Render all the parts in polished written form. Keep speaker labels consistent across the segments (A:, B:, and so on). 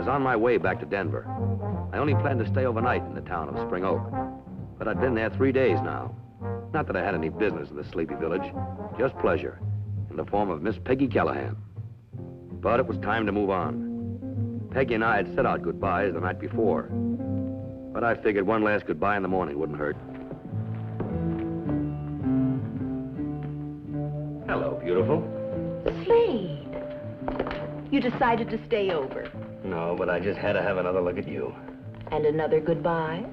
A: was on my way back to Denver. I only planned to stay overnight in the town of Spring Oak. But I'd been there 3 days now. Not that I had any business in the sleepy village, just pleasure, in the form of Miss Peggy Callahan. But it was time to move on. Peggy and I had said our goodbyes the night before. But I figured one last goodbye in the morning wouldn't hurt. Hello, beautiful.
B: Slade, you decided to stay over.
A: No, but I just had to have another look at you.
B: And another goodbye?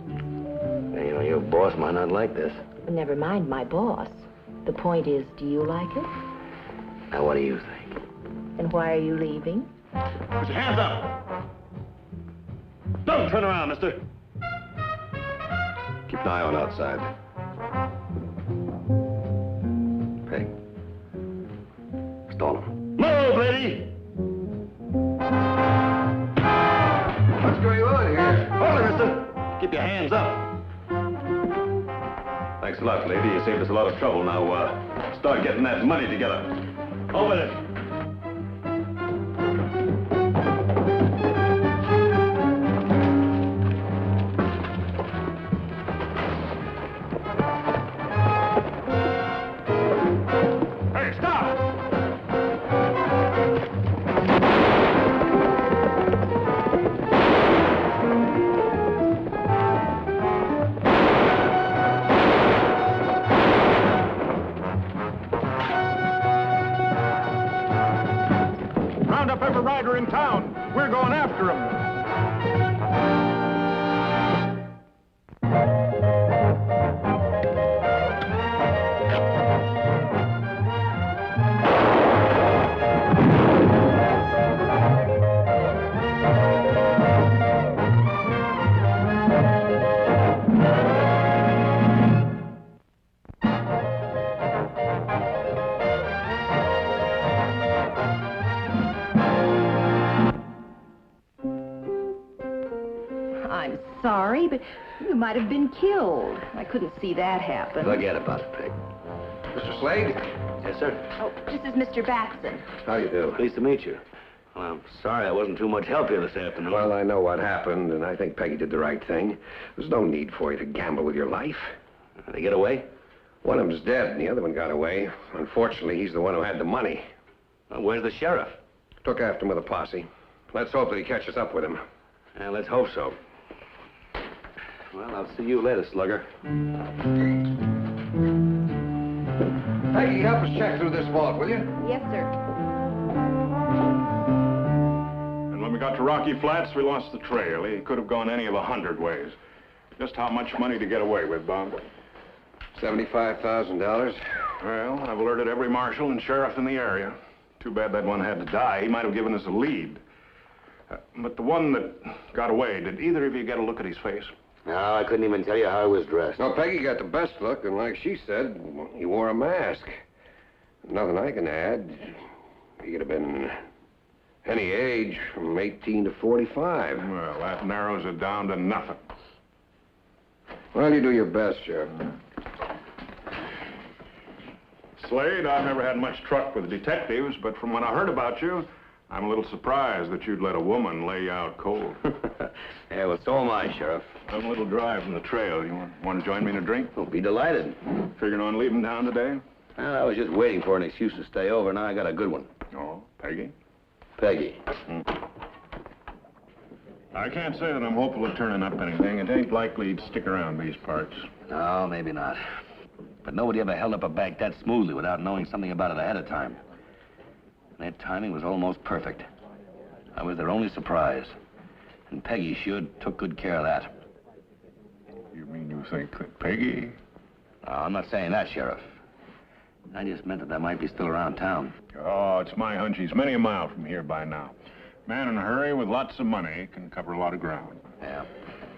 A: You know, your boss might not like this.
B: Never mind my boss. The point is, do you like it?
A: Now, what do you think?
B: And why are you leaving?
C: Put your hands up! Don't turn around, mister.
A: Keep an eye on outside. Peg. Stall him.
C: Move, lady!
A: What's going on here?
C: Hold it, mister. Keep your hands up.
A: Thanks a lot, lady. You saved us a lot of trouble. Now, start getting that money together.
C: Over it. Hey, stop! Round up every rider in town. We're going after him.
B: I'm sorry, but you might have been killed. I couldn't see that happen.
A: Forget about it, Peg.
D: Mr. Slade?
A: Yes, sir.
B: Oh, this is Mr. Batson.
D: How you do?
A: Pleased to meet you. Well, I'm sorry I wasn't too much help here this afternoon.
D: Well, I know what happened, and I think Peggy did the right thing. There's no need for you to gamble with your life.
A: Did they get away?
D: One of them's dead, and the other one got away. Unfortunately, he's the one who had the money.
A: Well, where's the sheriff?
D: Took after him with a posse. Let's hope that he catches up with him.
A: Yeah, let's hope so. Well, I'll see you later, slugger.
D: Peggy, help us check through this vault, will you?
B: Yes, sir.
C: And when we got to Rocky Flats, we lost the trail. He could have gone any of 100 ways. Just how much money to get away with, Bob?
D: $75,000.
C: Well, I've alerted every marshal and sheriff in the area. Too bad that one had to die. He might have given us a lead. But the one that got away, did either of you get a look at his face?
A: No, I couldn't even tell you how I was dressed.
D: No, Peggy got the best look, and like she said, he wore a mask. Nothing I can add. He could have been any age from 18 to 45.
C: Well, that narrows it down to nothing.
D: Well, you do your best, Sheriff.
C: Slade, I've never had much truck with detectives, but from when I heard about you, I'm a little surprised that you'd let a woman lay you out cold.
A: Yeah, well, so am I, Sheriff.
C: I'm a little dry from the trail. You want to join me in a drink?
A: I'll be delighted.
C: Figuring on leaving town today?
A: Well, I was just waiting for an excuse to stay over. Now I got a good one.
C: Oh, Peggy?
A: Peggy.
C: I can't say that I'm hopeful of turning up anything. It ain't likely he'd stick around these parts.
A: No, maybe not. But nobody ever held up a bank that smoothly without knowing something about it ahead of time. That timing was almost perfect. I was their only surprise. And Peggy sure took good care of that.
C: You mean you think that Peggy?
A: No, I'm not saying that, Sheriff. I just meant that they might be still around town.
C: Oh, it's my hunch he's many a mile from here by now. Man in a hurry with lots of money can cover a lot of ground.
A: Yeah.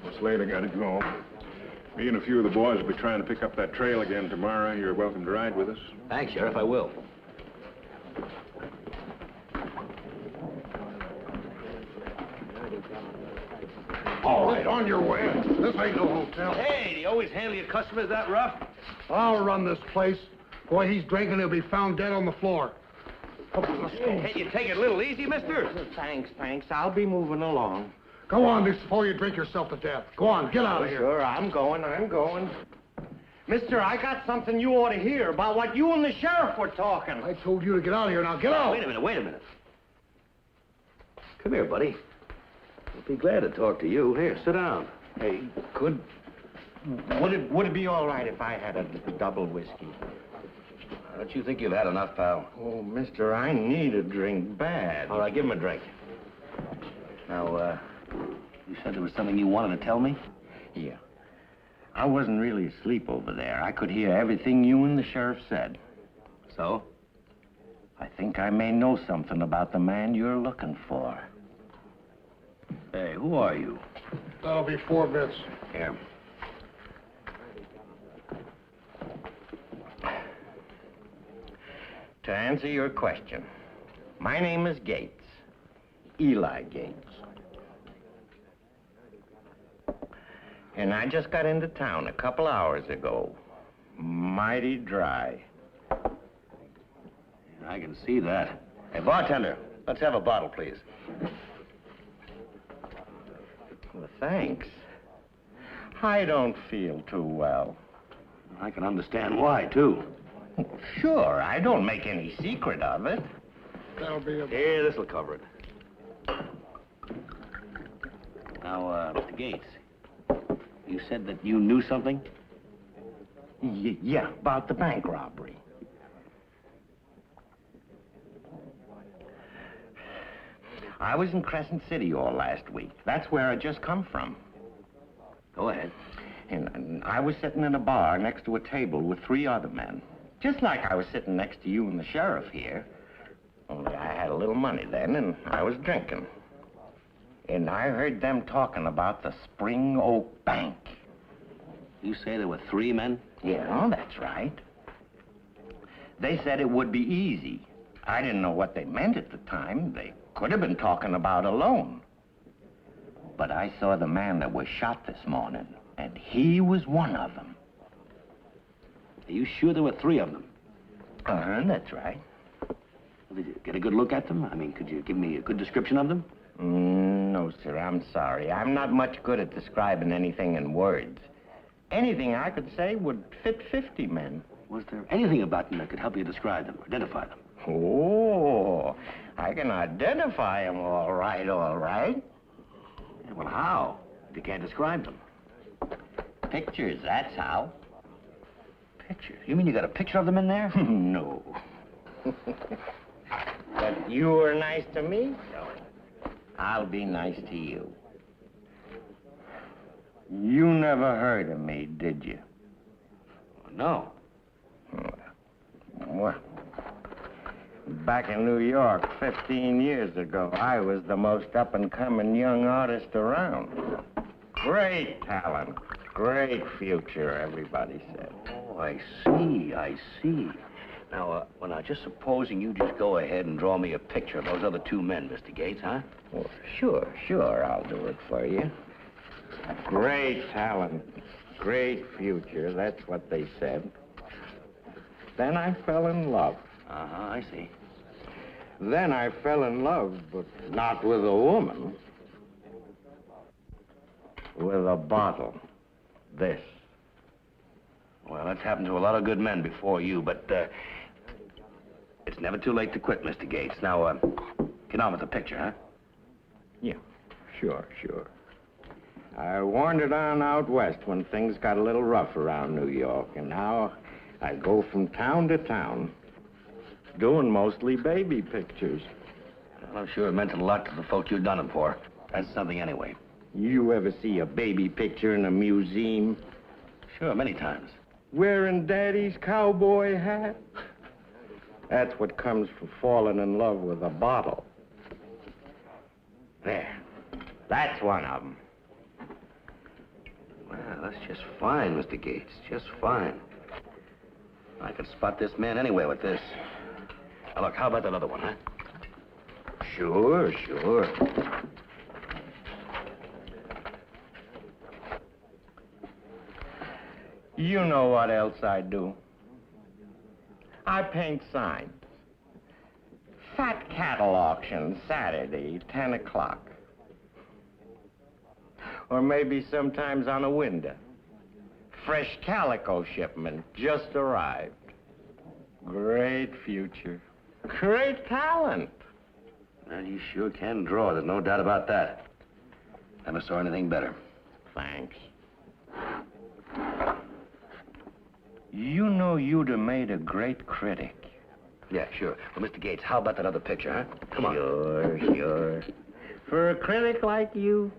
C: Well, Slade, I gotta go. Me and a few of the boys will be trying to pick up that trail again tomorrow. You're welcome to ride with us.
A: Thanks, Sheriff, I will.
D: All right, on your way. This ain't no hotel.
A: Hey, do you always handle your customers that rough?
E: I'll run this place. Boy, he's drinking, he'll be found dead on the floor.
A: Can't you take it a little easy, mister?
E: Thanks. I'll be moving along.
F: Go on, before you drink yourself to death. Go on, get out of here.
E: Sure, I'm going. Mister, I got something you ought to hear about what you and the sheriff were talking.
F: I told you to get out of here. Now get out.
A: Wait a minute. Come here, buddy. I'll be glad to talk to you. Here, sit down.
E: Hey, would it be all right if I had a double whiskey?
A: Don't you think you've had enough, pal?
E: Oh, mister, I need a drink bad.
A: All right, give him a drink. Now, you said there was something you wanted to tell me?
E: Yeah. I wasn't really asleep over there. I could hear everything you and the sheriff said.
A: So?
E: I think I may know something about the man you're looking for.
A: Hey, who are you?
F: That'll be 4 bits.
A: Here.
E: To answer your question, my name is Gates. Eli Gates. And I just got into town a couple hours ago. Mighty dry.
A: I can see that. Hey, bartender, let's have a bottle, please.
E: Well, thanks. I don't feel too well.
A: I can understand why, too.
E: Sure, I don't make any secret of it.
F: That'll be a...
A: Here, this'll cover it. Now, Mr. Gates, you said that you knew something?
E: Yeah, about the bank robbery. I was in Crescent City all last week. That's where I just come from.
A: Go ahead.
E: And I was sitting in a bar next to a table with 3 other men. Just like I was sitting next to you and the sheriff here. Only I had a little money then, and I was drinking. And I heard them talking about the Spring Oak Bank.
A: You say there were 3 men?
E: Yeah, that's right. They said it would be easy. I didn't know what they meant at the time. They could have been talking about a loan. But I saw the man that was shot this morning, and he was one of them.
A: Are you sure there were 3 of them?
E: That's right.
A: Did you get a good look at them? I mean, could you give me a good description of them?
E: No, sir, I'm sorry. I'm not much good at describing anything in words. Anything I could say would fit 50 men.
A: Was there anything about them that could help you describe them, identify them?
E: Oh, I can identify them all right.
A: Yeah, well, how? If you can't describe them.
E: Pictures, that's how.
A: Pictures? You mean you got a picture of them in there?
E: No. But you were nice to me, so I'll be nice to you. You never heard of me, did you?
A: No.
E: Well, back in New York 15 years ago, I was the most up-and-coming young artist around. Great talent, great future, everybody said.
A: Oh, I see. Now, just supposing you just go ahead and draw me a picture of those other 2 men, Mr. Gates, huh?
E: Well, sure, I'll do it for you. Great talent, great future, that's what they said. Then I fell in love.
A: I see.
E: Then I fell in love, but not with a woman. With a bottle. This.
A: Well, that's happened to a lot of good men before you, but, it's never too late to quit, Mr. Gates. Now, get on with the picture, huh?
E: Yeah, sure. I wandered on out west when things got a little rough around New York, and now I go from town to town, doing mostly baby pictures.
A: Well, I'm sure it meant a lot to the folk you've done it for. That's something anyway.
E: You ever see a baby picture in a museum?
A: Sure, many times.
E: Wearing Daddy's cowboy hat? That's what comes from falling in love with a bottle. There. That's one of them.
A: Well, that's just fine, Mr. Gates. Just fine. I could spot this man anywhere with this. Now, look, how about that other one, huh?
E: Sure. You know what else I do? I paint signs. Fat cattle auction, Saturday, 10 o'clock. Or maybe sometimes on a window. Fresh calico shipment just arrived. Great future. Great talent.
A: Well, you sure can draw, there's no doubt about that. Never saw anything better.
E: Thanks. You know you'd have made a great critic.
A: Yeah, sure. Well, Mr. Gates, how about that other picture, huh? Come on.
E: Sure. For a critic like you,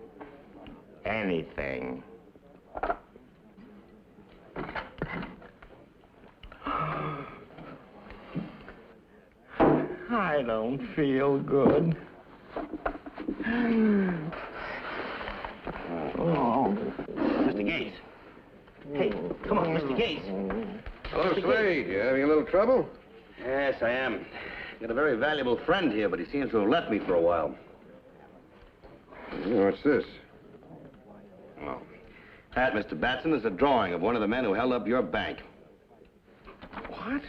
E: anything. I don't feel good.
A: Oh. Mr. Gates. Hey, come on, Mr. Gates.
D: Hello, Slade. You having a little trouble?
A: Yes, I am. Got a very valuable friend here, but he seems to have left me for a while.
D: What's this?
A: Oh. That, Mr. Batson, is a drawing of one of the men who held up your bank.
D: What?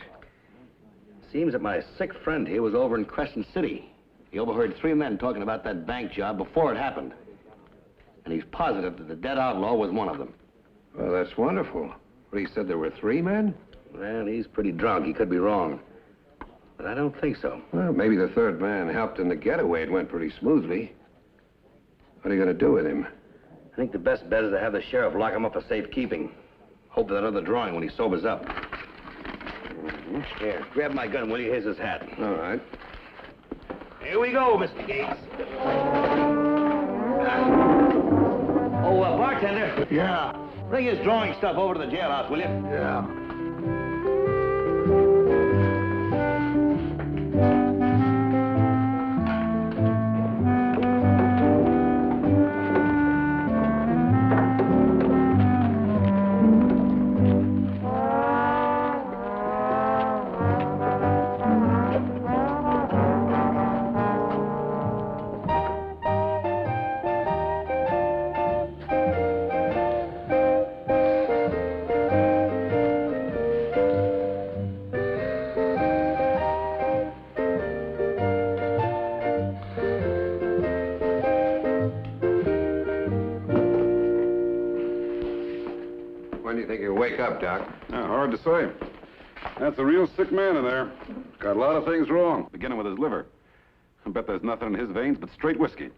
A: Seems that my sick friend here was over in Crescent City. He overheard 3 men talking about that bank job before it happened. And he's positive that the dead outlaw was one of them.
D: Well, that's wonderful. But he said there were 3 men?
A: Well, he's pretty drunk. He could be wrong. But I don't think so.
D: Well, maybe the 3rd man helped in the getaway. It went pretty smoothly. What are you going to do with him?
A: I think the best bet is to have the sheriff lock him up for safekeeping. Hope for that other drawing when he sobers up. Here, grab my gun, will you? Here's his hat.
D: All right.
A: Here we go, Mr. Gates. Bartender.
F: Yeah.
A: Bring his drawing stuff over to the jailhouse, will you?
F: Yeah.
D: When do you think he'll wake up, Doc?
C: Hard to say. That's a real sick man in there. Got a lot of things wrong, beginning with his liver. I bet there's nothing in his veins but straight whiskey.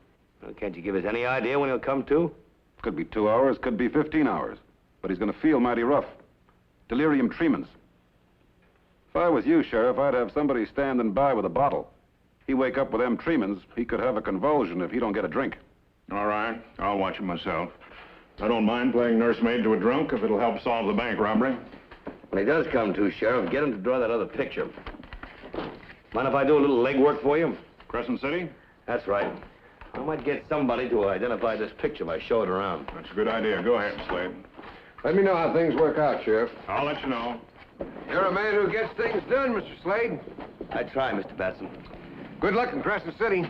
A: Well, can't you give us any idea when he'll come to?
C: Could be 2 hours, could be 15 hours. But he's going to feel mighty rough. Delirium tremens. If I was you, Sheriff, I'd have somebody standing by with a bottle. He wake up with them tremens, he could have a convulsion if he don't get a drink.
G: All right, I'll watch him myself. I don't mind playing nursemaid to a drunk if it'll help solve the bank robbery.
A: When he does come to, Sheriff, get him to draw that other picture. Mind if I do a little legwork for you?
G: Crescent City?
A: That's right. I might get somebody to identify this picture by showing it around.
G: That's a good idea. Go ahead, Slade.
D: Let me know how things work out, Sheriff.
G: I'll let you know.
D: You're a man who gets things done, Mr. Slade.
A: I try, Mr. Batson.
D: Good luck in Crescent City.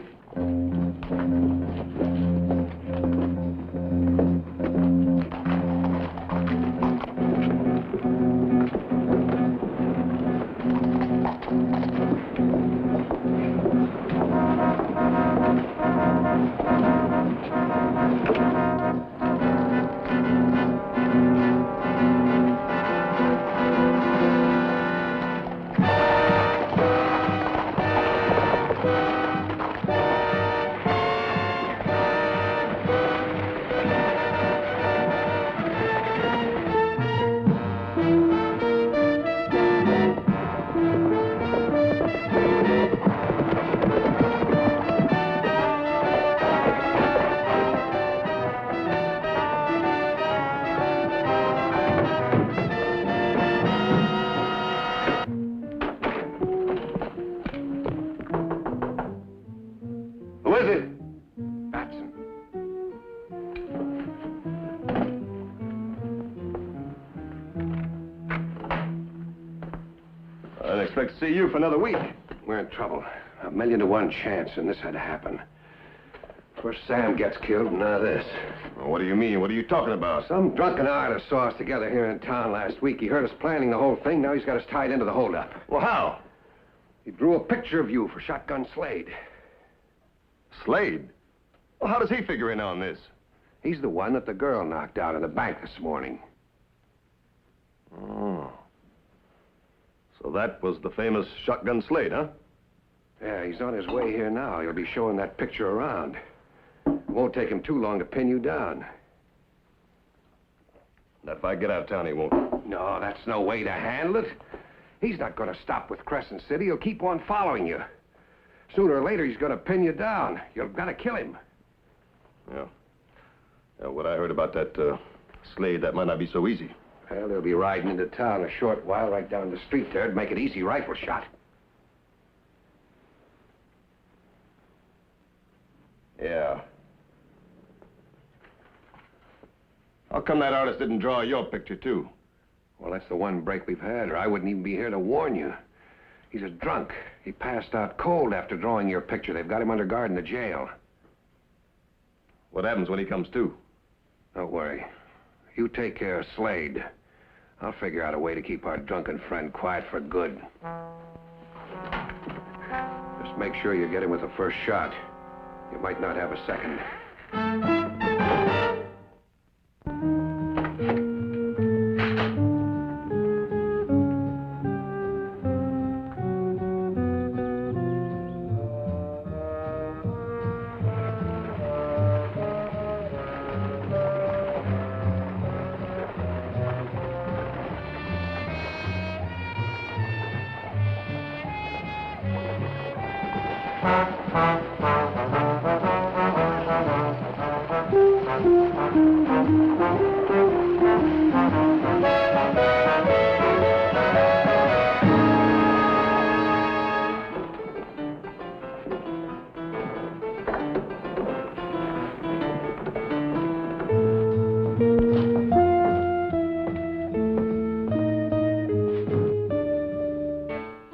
D: Who is it? Batson.
C: I didn't expect to see you for another week.
D: We're in trouble. 1,000,000 to 1 chance, and this had to happen. First Sam gets killed, and now this.
C: Well, what do you mean? What are you talking about?
D: Some drunken artist saw us together here in town last week. He heard us planning the whole thing. Now he's got us tied into the holdup.
C: Well, how?
D: He drew a picture of you for Shotgun Slade.
H: Slade? Well, how does he figure in on this?
D: He's the one that the girl knocked out in the bank this morning.
H: Oh. So that was the famous Shotgun Slade, huh?
D: Yeah, he's on his way here now. He'll be showing that picture around. It won't take him too long to pin you down.
H: That if I get out of town, he won't.
D: No, that's no way to handle it. He's not going to stop with Crescent City. He'll keep on following you. Sooner or later, he's going to pin you down. You've got to kill him.
H: Yeah. Yeah, what I heard about that Slade, that might not be so easy.
D: Well, they'll be riding into town a short while right down the street there to make it easy rifle shot.
H: Yeah. How come that artist didn't draw your picture, too?
D: Well, that's the one break we've had, or I wouldn't even be here to warn you. He's a drunk. He passed out cold after drawing your picture. They've got him under guard in the jail.
H: What happens when he comes to?
D: Don't worry. You take care of Slade. I'll figure out a way to keep our drunken friend quiet for good. Just make sure you get him with the first shot. You might not have a second.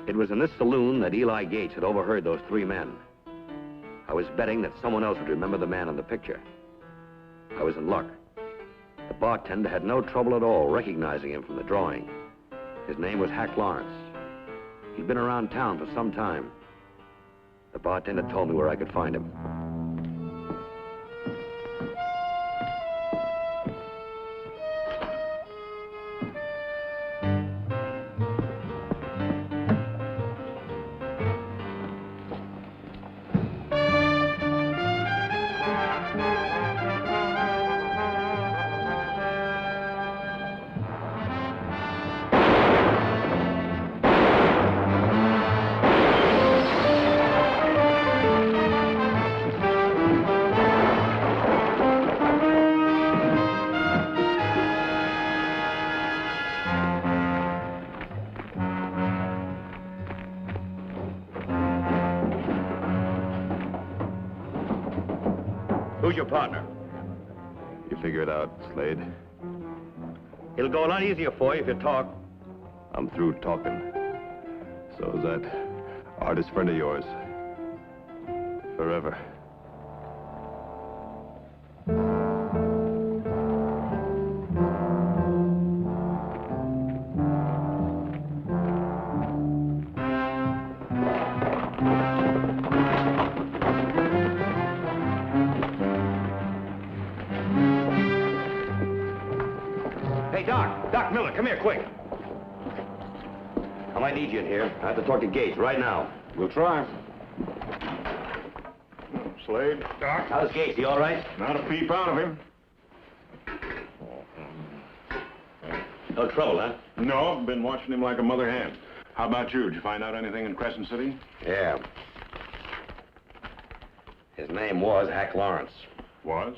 A: It was in this saloon that Eli Gates had overheard those three men. I was betting that someone else would remember the man in the picture. I was in luck. The bartender had no trouble at all recognizing him from the drawing. His name was Hack Lawrence. He'd been around town for some time. The bartender told me where I could find him. Who's your partner?
H: You figure it out, Slade.
A: It'll go a lot easier for you if you talk.
H: I'm through talking. So is that artist friend of yours. Forever.
A: Hey, Doc Miller, come here, quick. I might need you in here. I have to talk to Gates right now.
C: We'll try.
G: Slade? Doc?
A: How's Gates? He all right?
G: Not a peep out of him.
A: No trouble, huh?
G: No, been watching him like a mother hen. How about you? Did you find out anything in Crescent City?
A: Yeah. His name was Hack Lawrence.
G: Was?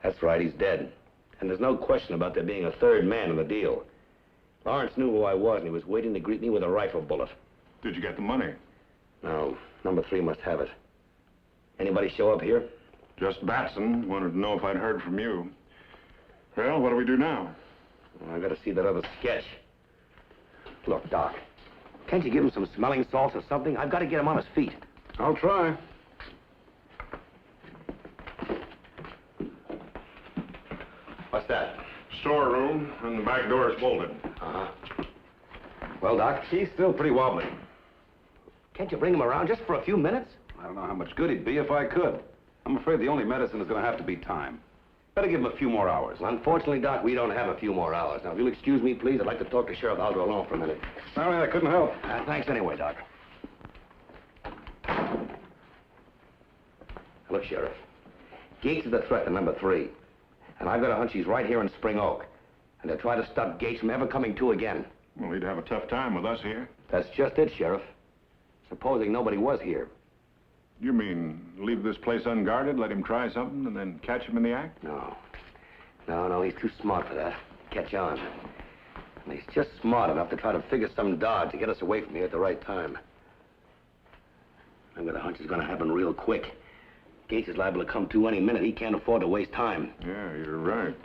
A: That's right, he's dead. And there's no question about there being a third man in the deal. Lawrence knew who I was, and he was waiting to greet me with a rifle bullet.
G: Did you get the money?
A: No, number 3 must have it. Anybody show up here?
G: Just Batson. Wanted to know if I'd heard from you. Well, what do we do now?
A: Well, I've got to see that other sketch. Look, Doc, can't you give him some smelling salts or something? I've got to get him on his feet.
C: I'll try.
A: What's that?
G: Storeroom, and the back door is bolted.
A: Well, Doc, she's still pretty wobbly. Can't you bring him around just for a few minutes?
C: I don't know how much good he'd be if I could. I'm afraid the only medicine is going to have to be time. Better give him a few more hours.
A: Well, unfortunately, Doc, we don't have a few more hours. Now, if you'll excuse me, please, I'd like to talk to Sheriff Aldo alone for a minute.
C: Sorry, I couldn't help.
A: Thanks anyway, Doc. Look, Sheriff, Gates is the threat to number 3. And I've got a hunch he's right here in Spring Oak. And they'll try to stop Gates from ever coming to again.
G: Well, he'd have a tough time with us here.
A: That's just it, Sheriff. Supposing nobody was here.
G: You mean leave this place unguarded, let him try something, and then catch him in the act?
A: No. No, he's too smart for that. Catch on. And he's just smart enough to try to figure some dodge to get us away from here at the right time. I've got a hunch it's going to happen real quick. Gates is liable to come to any minute. He can't afford to waste time.
G: Yeah, you're right.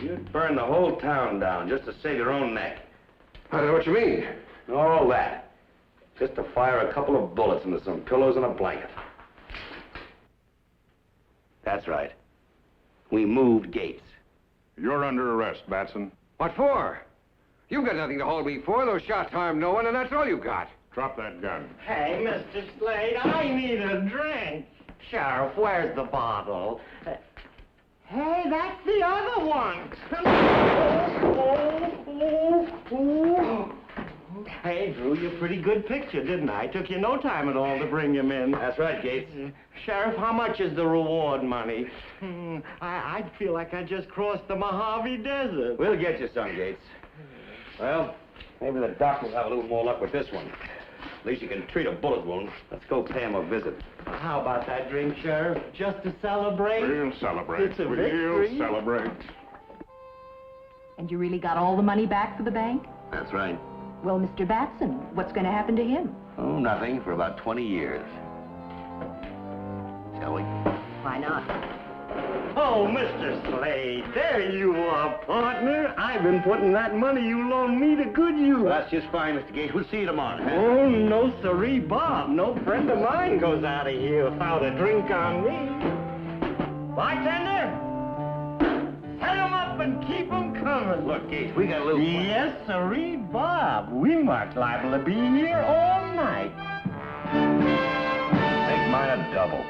A: You'd burn the whole town down just to save your own neck.
D: I don't know what you mean.
A: All that. Just to fire a couple of bullets into some pillows and a blanket. That's right. We moved Gates.
G: You're under arrest, Batson.
D: What for? You've got nothing to hold me for. Those shots harmed no one, and that's all you've got.
G: Drop that gun.
E: Hey, Mr. Slade, I need a drink. Sheriff, where's the bottle? Hey, that's the other one. Hey, drew you a pretty good picture, didn't I? Took you no time at all to bring him in.
A: That's right, Gates.
E: Sheriff, how much is the reward money? I feel like I just crossed the Mojave Desert.
A: We'll get you some, Gates. Well, maybe the doc will have a little more luck with this one. At least you can treat a bullet wound. Let's go pay him a visit.
E: How about that drink, Sheriff? Just to celebrate?
G: We'll celebrate.
E: It's a victory.
G: We'll celebrate.
B: And you really got all the money back for the bank?
A: That's right.
B: Well, Mr. Batson, what's going to happen to him?
A: Oh, nothing for about 20 years. Shall we?
B: Why not?
E: Oh, Mr. Slade, there you are, partner. I've been putting that money you loaned me to good use.
A: Well, that's just fine, Mr. Gates. We'll see you tomorrow. Huh?
E: Oh, no siree, Bob. No friend of mine goes out of here without a drink on me. Bartender, set 'em up and keep 'em coming.
A: Look, Gates, we got a little...
E: Yes, siree, Bob. We might liable to be here all night.
A: Make mine a double.